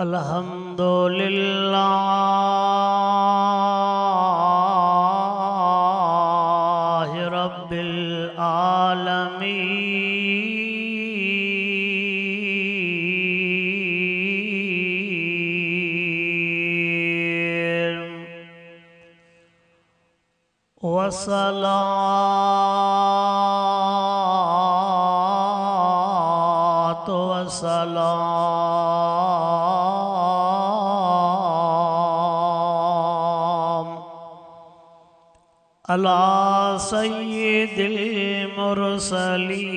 अल्हम्दुलिल्लाहि रब्बिल आलमीन वस्सलातु वस्सलाम अला सय्यिदिल मुरसलीन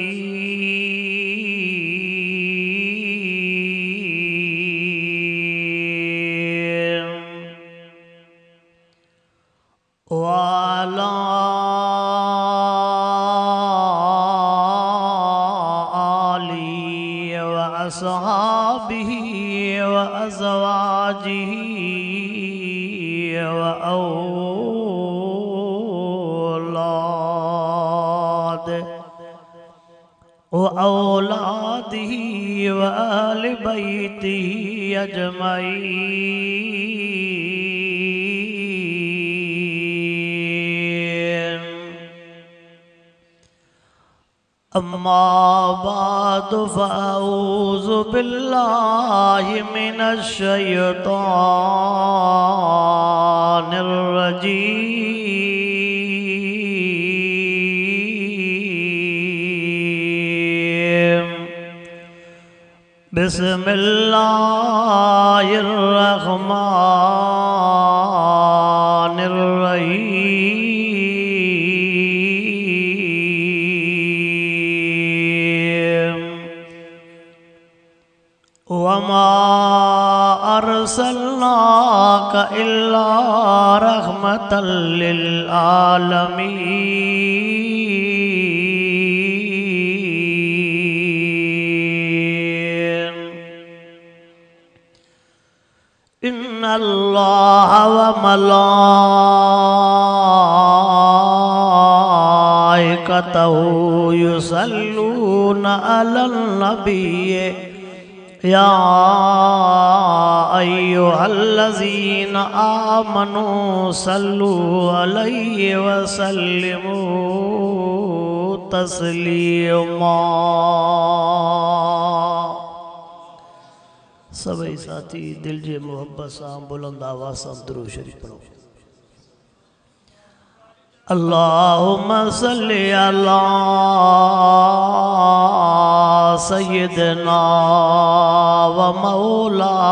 वाला आली व अस्हाबिही व अज़वाजिही व औलादिही व अहल बैतिही अजमईन। अम्मा बाद फ़अऊज़ु बिल्लाहि मिनश शैतानिर रजीम। बिस्मिल्लाहिर रहमानिर रहीम। वमा अर्सलनाका इल्ला रहमतल लिल आलमीन। इन्नल्लाह व मलाइकतहु युसल्लूना अलन नबिय्य या अय्युहल्लज़ीना आमनू सल्लू अलैहि व सल्लिमू तस्लीमा। सभी साथी दिल जे मोहब्बत सां बुलंद आवाज़ सां दुरूद शरीफ पढ़ो। अल्लाहुम्मा सल्लि अला सय्यिदना व मौलाना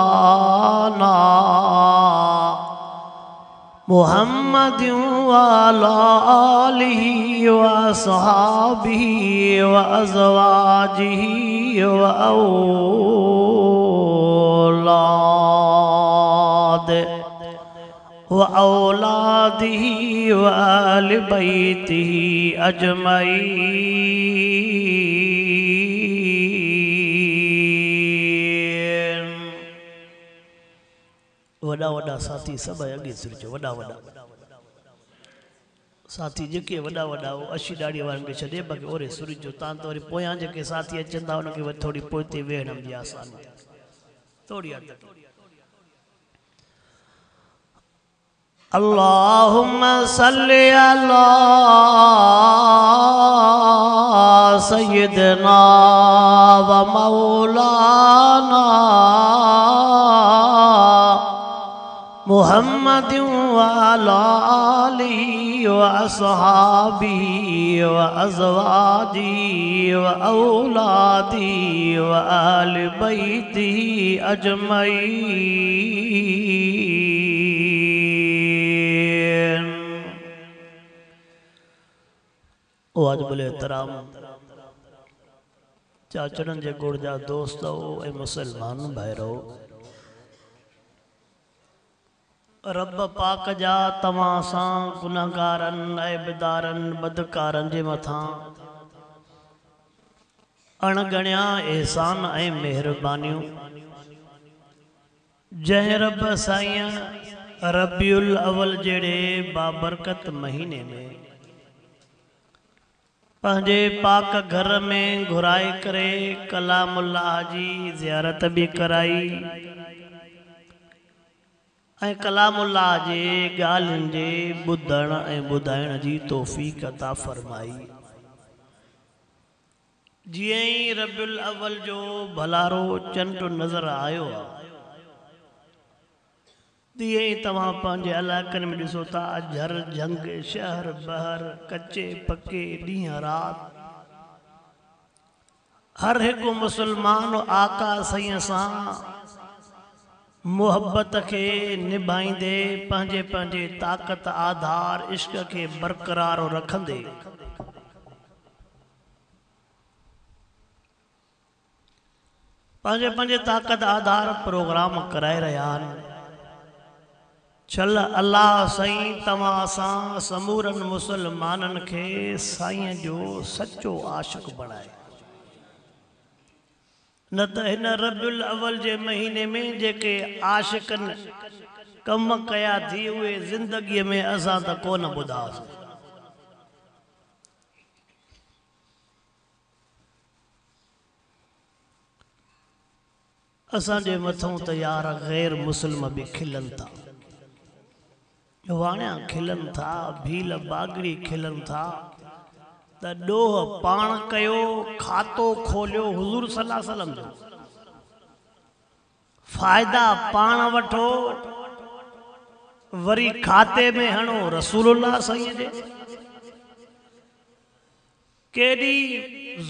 मुहम्मदिन व अला आलिहि व अस्हाबिहि व अज़वाजिहि व औलादिही व अहल बैतिही अजमईन। वॾा वॾा साथी सभु अॻे सुरजो वॾा वॾा साथी जेके वॾा वॾा अशी ॾाड़ी वारनि खे छॾे बाक़ी ओरे सुरजो तव्हां त वरी पोयां जेके साथी अचनि था उनखे वरी थोरी पोइते वेहण जी आसानी थोड़ी अल्लाहुम्मा सल्लि अला सय्यिदना व मौलाना मुहम्मदिन व अला आलिहि व अस्हाबिहि व अज़वाजिहि व औलादिहि व अहल बैतिहि अजमईन। वाजिबुल एहतराम चाचड़न जे गुड़ जा दोस्त ऐं मुसलमान भाइरो, रब पाक जा तव्हां सां गुनाहगारनि ऐबदारनि बदकारनि जे मथां अणगणिया एहसान ऐं महिरबानियूं जंहिं रब साईं रबियुल अव्वल जेड़े बाबरकत महीने में पंहिंजे पाक घर में घुराए करे कलामुल्लाह जी ज़ियारत भी कराई ऐं कलामुल्लाह जे ॻाल्हियुनि जे ॿुधण ऐं ॿुधाइण जी तौफ़ीक़ अता फरमाई। जीअं ई रबियुल अव्वल जो भलारो चंड नज़र आयो तीअं ई तव्हां पंहिंजे इलाइक़नि में ॾिसो था झर झंग शहर बहर कचे पके ॾींहं राति हर हिकु मुसलमान आका साईं सां मोहब्बत के निभाईंदे पंहिंजे पंहिंजे ताक़त आधार इश्क के बरक़रार रखंदे पंहिंजे पंहिंजे ताक़त आधार प्रोग्राम कराए रहिया आहिनि। चल अल्लाह साईं तव्हां सां समूरनि मुसलमाननि खे साईं जो सच्चो आशिक़ बणाए। न त हिन रबियुल अव्वल जे महीने में जेके आशिक़नि कम कया थी उहे ज़िंदगीअ में असां त कोन ॿुधासीं। असांजे मथों त यार गैर मुस्लिम भी खिलन था, वाणिया खिलन था, भील बागड़ी खिलन था त ॾोह पाण कयो, खातो खोलियो हुज़ूर सल्लल्लाहु अलैहि वसल्लम जो, फ़ाइदा पाण वठो, वरी खाते में हणो रसूलुल्लाह साईं जे। केॾी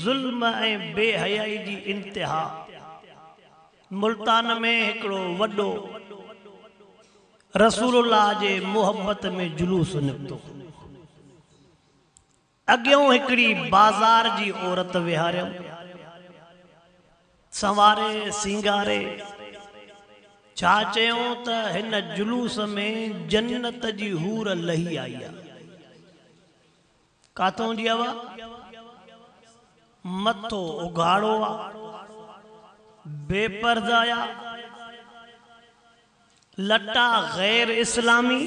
ज़ुल्म ऐं बेहयाई जी इंतिहा। मुल्तान में हिकिड़ो वॾो रसूलुल्लाह जे मोहब्बत में जुलूस निकितो। अॻियों हिकिड़ी बाज़ार जी औरत विहारियम, संवारे सिंगारे छा चयूं त हिन जुलूस में जन्नत जी हूर लही आई आहे। काथों जी हवा? मथो उघाड़ो आहे, बेपर्दाया, लटा गैर इस्लामी,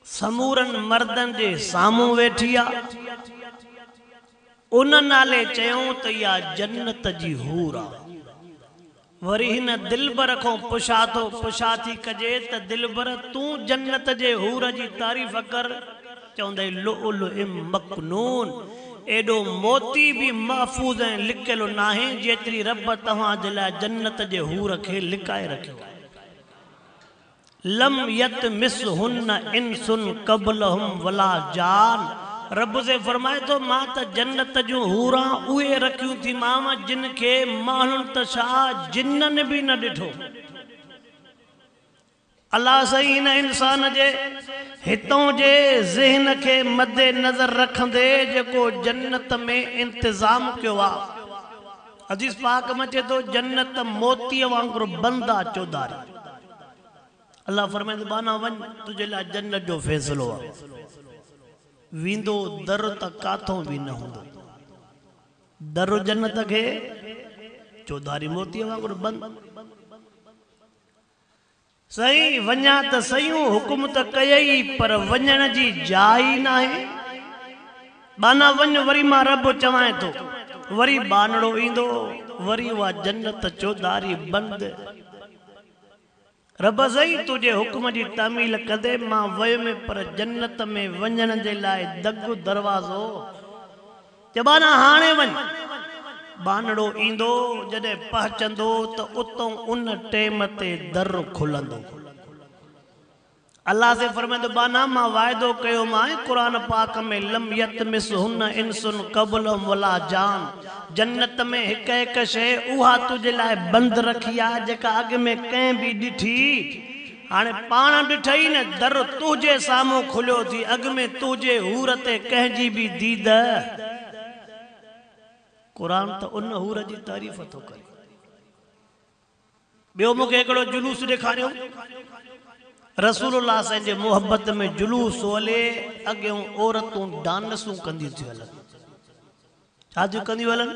समूरन मर्दन जे सामूं वेठी आहे। उन नाले चयूं त इहा जन्नत जी हूर आहे। वरी हिन दिलबर को पुछाथी कजे त दिलबर तू जन्नत जे हूर जी तारीफ़ कर, चवंदे लुअलुअ मकनून, एडो मोती भी महफूज ऐं लिखियल नाहे जेतरी रब तव्हां जे लाइ जन्नत जे हूर खे लिकाए रखियो। लम यतमिसहुन्न इंसुन क़ब्लहुम वला जान। रब से फरमाए तो मां त जन्नत जूं हूरां उहे रखियूं थी मां जिन खे माण्हुनि त छा जिन्ननि भी न ॾिठो। अल्लाह सही हिन इंसान जे हितों जे ज़हन के मद्दे नज़र रखंदे जेको जन्नत में इंतजाम कयो आहे। हदीस पाक में चए तो जन्नत मोती वांगुरु बंद आहे चौधारी। अल्लाह फरमाए बाना वन तुझे लाइ जन्नत जो फैसलो आहे। वींदो दर त काथों भी न हूंदो, दर जन्नत के चौधारी मोती वांगुरु बंद। सही वञा त सयूं हुकुम त कयई पर वञण जी जाइ नाहे। बाना वञ वरी मां रब चवाए तो, वरी बानड़ो ईंदो, वरी उहा जन्नत चौधारी बंद। रब सही तुझे हुक्म जी तामील कदे मां वयुमि पर जन्नत में वञण जे लाइ दग दरवाज़ो। चबाना हाणे वञ, बानड़ो ईंदो जॾहिं पहुचंदो त उतों उन टेम ते दर खुलंदो। अल्लाह से फरमाइंदो बाना मां वाइदो कयो मां कुरान पाक में लम यतमिसहुन्न इंसुन क़ब्लहुम वला जान। जन्नत में हिक हिक शइ उहा तुझे लाइ बंद रखी आहे जेका अॻ में कंहिं भी ॾिठी। हाणे पाण ॾिठई न दर तुझे साम्हूं खुलियो थी, अॻ में तुझे हूर ते कंहिंजी भी दीद। कुरान त उन हूर जी तारीफ़ थो करे। ॿियो मूंखे हिकिड़ो जुलूस ॾेखारियो, रसूलुल्लाह साईं जे मोहब्बत में जुलूस हले, अॻियों औरतूं डांसूं कंदियूं थियूं हलनि। शादियूं कंदियूं हलन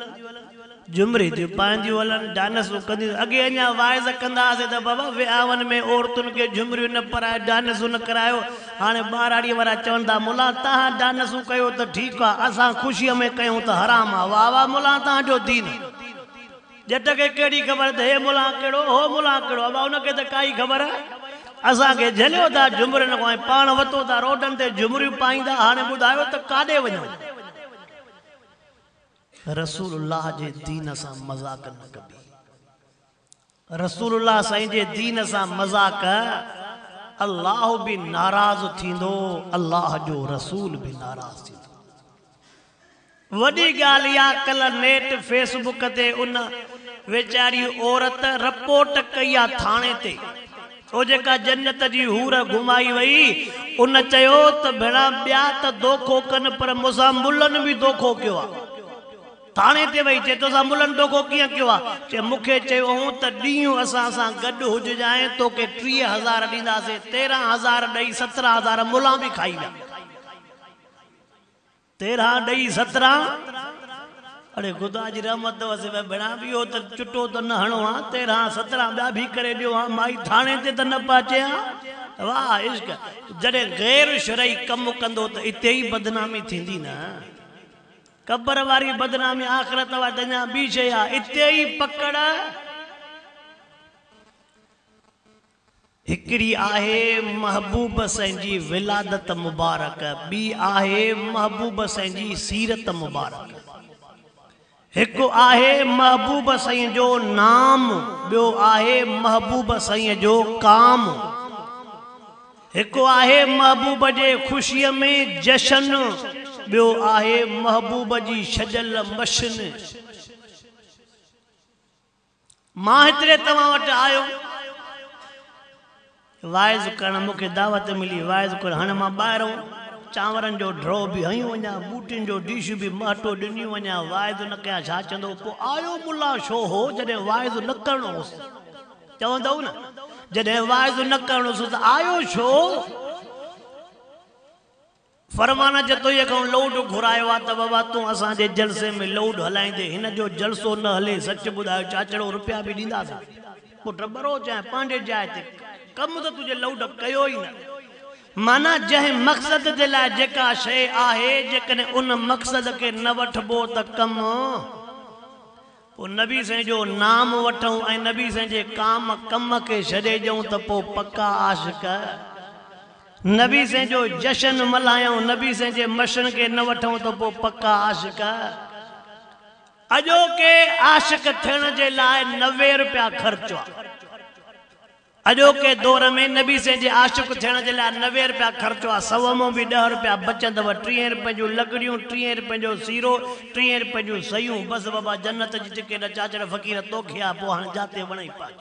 जुमरी थियूं पाईंदियूं हलन डांसूं कंदियूं अॻे अञा वाइज़ कंदा हुआसीं त बाबा विहांवनि में औरतुनि खे जुमरियूं न पराए डांसूं न करायो हाणे ॿाराड़ीअ वारा चवनि था मुला तव्हां डांसूं कयो त ठीकु आहे असां ख़ुशीअ में कयूं त हराम आहे वाह वाह मुला तव्हांजो दीन जट खे कहिड़ी ख़बर त हे मुला कहिड़ो हो मुला कहिड़ो अब हुनखे त काई ख़बर असांखे झलियो था जुमरियुनि खां पाण वरितो था रोडनि ते जुमरियूं पाईंदा हाणे ॿुधायो त काॾे वञूं रसूलुल्लाह जे दीन सां मज़ाक न कबी रसूलुल्लाह साईं जे दीन सां मज़ाक अल्लाह भी नाराज़ थींदो अल्लाह जो रसूल भी नाराज़ थींदो वॾी ॻाल्हि इहा कल्ह नेट फेसबुक ते उन वेचारी औरत रिपोर्ट कई आहे थाणे ते ओ जेका जन्नत जी हूर घुमाई वई उन चयो त भेणा ॿिया त दोखो कनि पर मूंसां मुल्हनि बि दोखो कयो आहे थाने ते वही चे तो मुल्हनि दोखो कीअं कयो आहे चे मूंखे चयो हुओ त ॾींहुं असां सां गॾु हुजांइ तोखे 30,000 ॾींदासीं 13,000 ॾेई 17,000 मुला बि खाई विया 13 ॾेई 17 अरे ख़ुदा जी रहमत वसे भेणा बि इहो त चुटो त न हणो आहे 13 17 ॿिया बि करे ॾियो आहे माई थाणे ते त न पहुचे वाह इश्क जॾहिं गैर शरई कमु कंदो त इते ई बदनामी थींदी न कब्र वारी बदनामी आखिरत वारी अञा ॿी शइ आहे इते ई पकड़ हिकिड़ी आहे महबूब साईं जी विलादत मुबारक ॿी आहे महबूब साईं जी सीरत मुबारक हिकु आहे महबूब साईं जो नाम ॿियो आहे महबूब साईं जो काम हिकु आहे महबूब जे ख़ुशीअ में जशन ॿियो आहे महबूब जी छॾल मशन मां हिते तव्हां वटि आयो वाइज़ करण मूंखे दावत मिली वाइज़ करण हाणे मां ॿाहिरों चांवरनि जो ड्रो बि हयूं वञा बूटियुनि जो डिश बि महटो ॾिनियूं वञा वाइज़ न कया छा चवंदो पोइ आयो मुला छो हो जॾहिं वाइज़ न करिणो हुउसि चवंदव न जॾहिं वाइज़ न करिणो हुउसि त आयो छो फरमान जतोईअ खां लौड घुरायो आहे त बाबा तूं असांजे जलसे में लौड हलाईंदे हिन जो जलसो न हले सच ॿुधायो चाचड़ो रुपया बि ॾींदासीं पोइ टबरो चाहे पंहिंजे जाइ ते कमु त तुंहिंजे लौड कयो ई न माना जंहिं मक़सद जे लाइ जेका शइ आहे जेकॾहिं उन मक़सद खे न वठिबो त कमु पोइ नबी साईं जो नाम वठूं ऐं नबी साईं जे कम खे छॾे ॾियूं त पोइ पका आशिक़ नबी साईं जो जशन मल्हायूं नबी साईं जे मशन खे न वठूं त पोइ पका आशिक़ अॼोके आशिक़ थियण जे लाइ 90 रुपया ख़र्चो आहे अॼोके दौर में नबी साईं जे आशिक़ थियण जे लाइ 90 रुपया ख़र्चो आहे 100 मां बि 10 रुपया बचंदव 30 रुपए जूं लकड़ियूं 30 रुपए जो सीरो 30 रुपए जूं सयूं बसि बाबा जन्नत जी टिकेट चाचड़ फ़क़ीर तोखे आहे पोइ हाणे जाते वणे पाच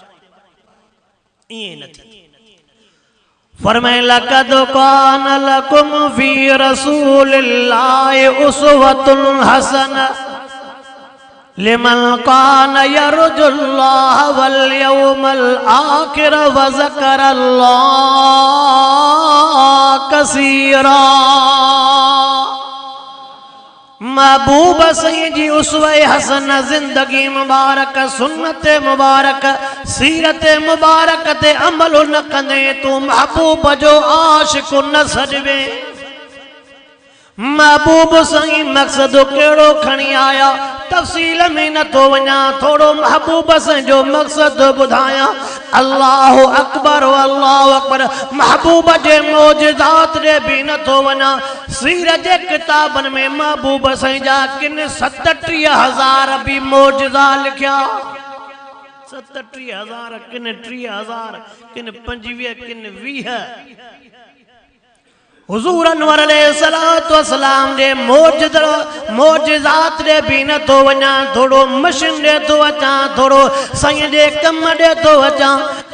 ईअं न थी फरमाए लक़द कान लकुम फी रसूलिल्लाहि उसवतुन हसना लिमन कान यरजुल्लाह वल यौमल आखिर व ज़करल्लाह कसीरा महबूब साईं जी उसवे हसन जिंदगी मुबारक सुन्नत मुबारक सीरत मुबारक ते अमल न कंदे तू महबूब जो आशिक़ न सजवे महबूब साईं मक़सद केड़ो खणी आया तफसील में न तो वञा थोड़ो महबूब साईं जो मक़सद बुधाया अल्लाह अकबर महबूब जे मौजज़ात रे भी न तो वञा सीरत जे किताबन में महबूब साईं जा किन 37,000 भी मौजज़ा लिखया 37,000 किन 30,000 किन 25 किन 20 हुजूर अनवर अलैहिस्सलातु वस्सलाम जे मौजज़ात रे भी न तो वञा थोड़ो मशीन दे तो अचा थोड़ो साईं जे कम दे तो अचा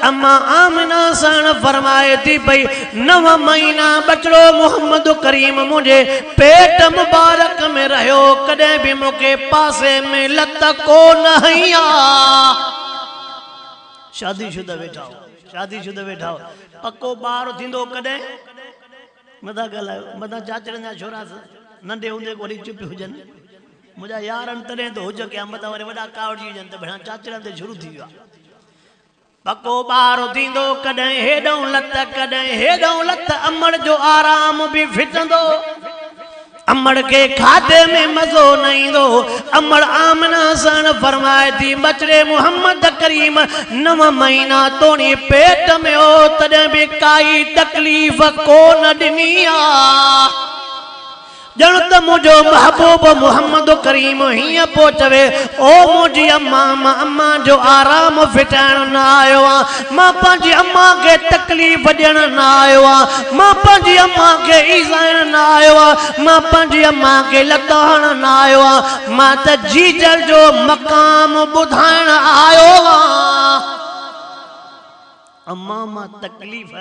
अम्मा आमिना सन फरमाए थी भई 9 महीना बचड़ो मोहम्मद करीम मुझे पेट मुबारक में रहो कदे भी मुके पासे में लत को नहीं आ शादीशुदा वेठा पक्को बार थींदो कदे मदा गलायो मदा चाचड़न जा छोरा नंढे हूंदे वरी चुप हुजन मुझा यारन तने तो हुज क़यामत वारे वडा कावड़ी जन त भणा चाचरन ते शुरू थी विया पको बारो थींदो कॾहिं हेॾों लत कॾहिं हेॾों लत अमड़ जो आराम भी फिटंदो अमड़ के खाधे में मज़ो न ईंदो अमड़ आमना सन फरमाए थी बचड़े मोहम्मद करीम 9 महीना तोणी पेट में हो तॾहिं भी काई तकलीफ़ कोन ॾिनी आ जण त मुझो महबूब मोहम्मद करीम हिया पो चवे ओ मुझी अम्मा जो आराम फिटाइण न आयो आ मां पंहिंजी अम्मा के तकलीफ़ ॾियण न आयो आ मां पंहिंजी अम्मा के ईज़ाइण न आयो आ मां पंहिंजी अम्मा के लताइण न आयो आ मां त जीजल जो मक़ाम ॿुधाइण आयो आ अम्मा मां तकलीफ़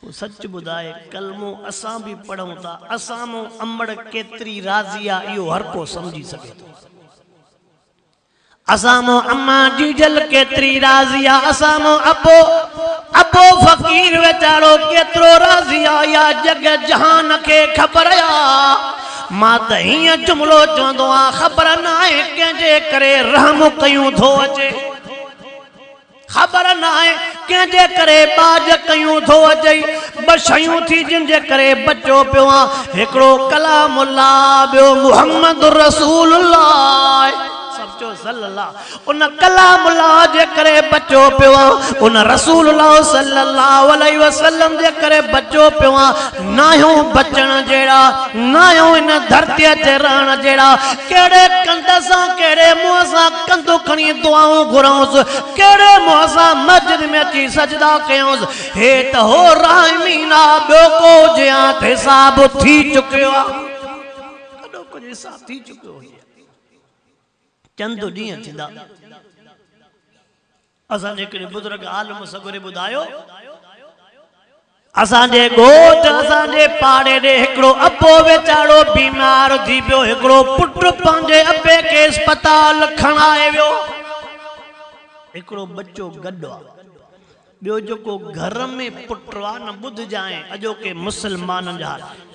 सच बुधाए कलमो असा भी पढ़ूं था असामो अमड़ केतरी राजिया यो हर को समझी सके तो असामो अम्मा जीजल केतरी राजिया असामो अबो फकीर वेचारो केतरो राजिया या जग जहान के खबर आ मां त हिय जुमलो चवंदो आ खबर न आहे कंहिंजे करे रहम कयूं थो अचे खबर न आहे कंहिंजे करे बाज कयूं थो अचे ब शयूं थी जिनजे करे बचो पियो आहे हिकिड़ो कलामुल्लाह ॿियो मुहम्मद रसूलुल्लाह सचो सल्लल्लाह उन कलामुल्लाह जे करे बचो पियो आहे उन रसूलुल्लाह सल्लल्लाहु अलैहि वसल्लम जे करे बचो पियो आहे नाहियूं बचण जहिड़ा नाहियूं इन धरतीअ ते रहण जहिड़ा कहिड़े कंद सां कहिड़े मुंहं सां कंदो खणी दुआऊं घुरऊंसि कहिड़े मुंहं सां मस्जिद में अची सजदा कयूंसि हे त हो राहिमीन आहे ॿियो को जियां हिसाब थी चुकियो आहे कॾो कुझु हिसाब थी चुकियो हुजे चंद ॾींहं थींदा असांजे हिकिड़े बुज़ुर्ग आलिम सगुरे ॿुधायो असांजे ॻोठ असांजे पाड़े ॾे हिकिड़ो अबो वेचारो बीमार थी पियो हिकिड़ो पुट पंहिंजे अबे खे अस्पताल खणाए वियो हिकिड़ो बच्चो गॾु आहे ॿियो जेको घर में पुट आहे न ॿुधजांइ अॼोके मुस्लमाननि जा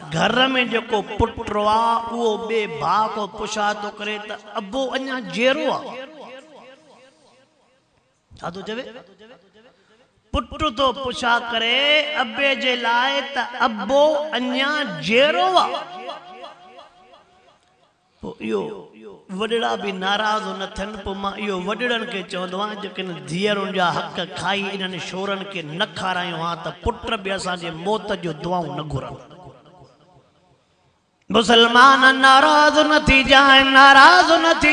घर में जेको पुट आहे उहो ॿिए भाउ को पुछा थो करे त अबो अञा जेरो आहे छा थो चवे पुट तो पुछा करे अबे जे लाइ त अबो अञा जेरो आहे पोइ इहो वॾड़ा भी नाराज़ न थियनि पोइ मां इहो वॾड़नि खे चवंदो आहियां जेके धीअरुनि जा हक़ खाई इन्हनि शोरनि खे न खारायूं हा त पुट बि असांजे मौत जो दुआऊं न घुरनि मुसलमान नाराज़ न थी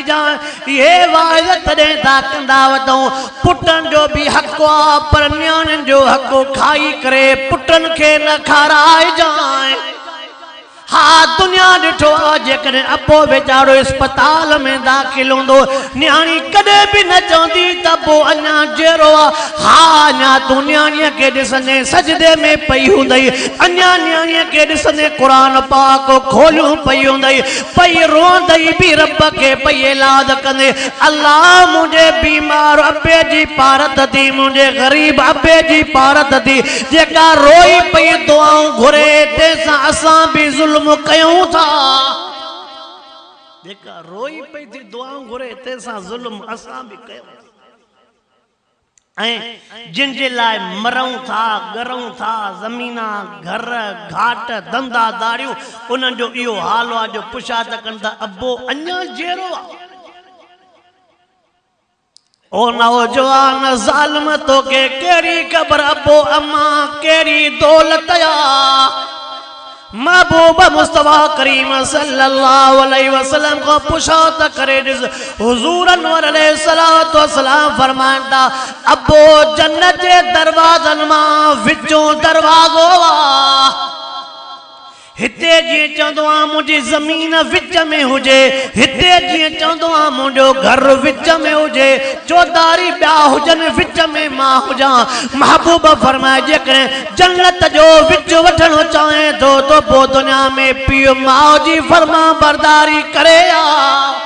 जाए ये वाइद तॾहिं था कंदा वधूं पुटनि जो भी हक़ आहे पर नियाणियुनि जो हक़ खाई करे पुटनि खे न खाराइजांइ हाँ दुनिया ॾिठो आहे जेकॾहिं अबो वेचारो अस्पताल में दाख़िल हूंदो नियाणी कॾहिं बि न चवंदी त अबो अञा जेरो आहे हाँ अञा तूं नियाणीअ खे ॾिसंदे सजदे में पई हूंदई अञा नियाणीअ खे ॾिसंदे क़ुरान पाक खोलियूं पई हूंदई पई रोंदई बि रब खे पई एलाद कंदे अल्लाह मुंहिंजे बीमार अबे जी पारत थी मुंहिंजे ग़रीब अबे जी पारत थी जेका रोई पई दुआऊं घुरे तंहिंसां असां बि ज़ुल्म कयूं था जेका रोई पई थी दुआऊं घुरे तंहिंसां ज़ुल्म असां बि कयूं ऐं जिन जे लाइ मरूं था गरूं था ज़मीना घर घाट धंधा दाड़ियूं उन्हनि जो इहो हाल आहे जो पुछा त कनि था अबो अञा जेरो आहे ओ नौजवान ज़ालिम तोखे कहिड़ी ख़बर अबो अम्मा कहिड़ी दौलत आहे महबूब मुस्तफा करीम सल्लल्लाहु अलैहि वसल्लम को पुछो त करे ॾिस हुजूर अनवर अलैहिस्सलातु वस्सलाम फरमाइनि था अबो जन्नत जे दरवाज़नि मां विचों दरवाज़ो आहे हिते जीअं चवंदो आहे मुंहिंजी ज़मीन विच में हुजे हिते जीअं चवंदो आहे मुंहिंजो घर विच में हुजे चौधारी ॿिया हुजनि विच में मां हुजां महबूब फरमाए जेकॾहिं जन्नत जो विच वठणो चाहे थो त पोइ दुनिया में पीउ माउ जी फरमा बरदारी करे आ